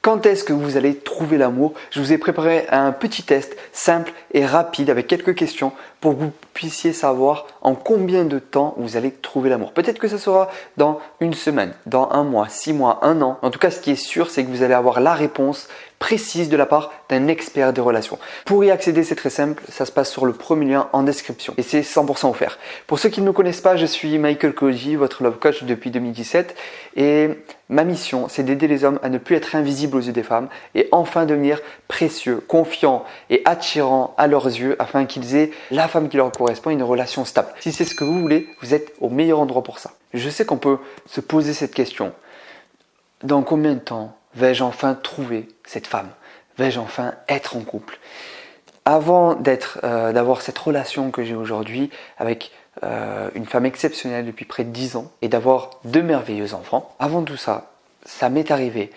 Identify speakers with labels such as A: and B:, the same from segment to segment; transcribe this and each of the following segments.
A: Quand est-ce que vous allez trouver l'amour? Je vous ai préparé un petit test simple et rapide avec quelques questions pour que vous puissiez savoir en combien de temps vous allez trouver l'amour. Peut-être que ça sera dans une semaine, dans un mois, 6 mois, un an. En tout cas, ce qui est sûr, c'est que vous allez avoir la réponse précise de la part d'un expert des relations. Pour y accéder, c'est très simple, ça se passe sur le premier lien en description et c'est 100% offert. Pour ceux qui ne me connaissent pas, je suis Michael Koji, votre love coach depuis 2017 et ma mission, c'est d'aider les hommes à ne plus être invisibles aux yeux des femmes et enfin devenir précieux, confiants et attirants à leurs yeux afin qu'ils aient la femme qui leur correspond et une relation stable. Si c'est ce que vous voulez, vous êtes au meilleur endroit pour ça. Je sais qu'on peut se poser cette question. Dans combien de temps vais-je enfin trouver cette femme? Vais-je enfin être en couple? Avant d'avoir cette relation que j'ai aujourd'hui avec une femme exceptionnelle depuis près de 10 ans et d'avoir 2 merveilleux enfants, avant tout ça, ça m'est arrivé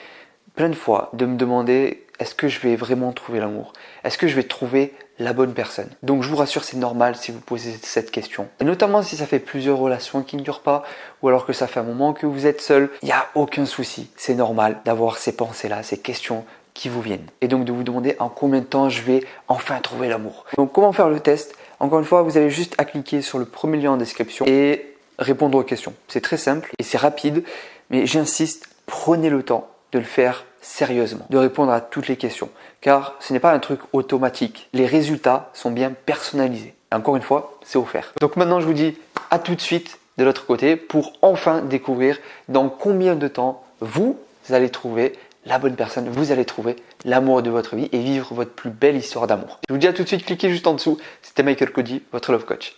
A: plein de fois de me demander est-ce que je vais vraiment trouver l'amour? Est-ce que je vais trouver la bonne personne? Donc je vous rassure, c'est normal si vous posez cette question. Et notamment si ça fait plusieurs relations qui ne durent pas ou alors que ça fait un moment que vous êtes seul, il n'y a aucun souci. C'est normal d'avoir ces pensées-là, ces questions qui vous viennent. Et donc de vous demander en combien de temps je vais enfin trouver l'amour. Donc comment faire le test? Encore une fois, vous avez juste à cliquer sur le premier lien en description et répondre aux questions. C'est très simple et c'est rapide, mais j'insiste, prenez le temps de le faire sérieusement, de répondre à toutes les questions, car ce n'est pas un truc automatique. Les résultats sont bien personnalisés. Et encore une fois, c'est offert. Donc maintenant, je vous dis à tout de suite de l'autre côté pour enfin découvrir dans combien de temps vous allez trouver la bonne personne, vous allez trouver l'amour de votre vie et vivre votre plus belle histoire d'amour. Je vous dis à tout de suite, cliquez juste en dessous. C'était Michael Koji, votre love coach.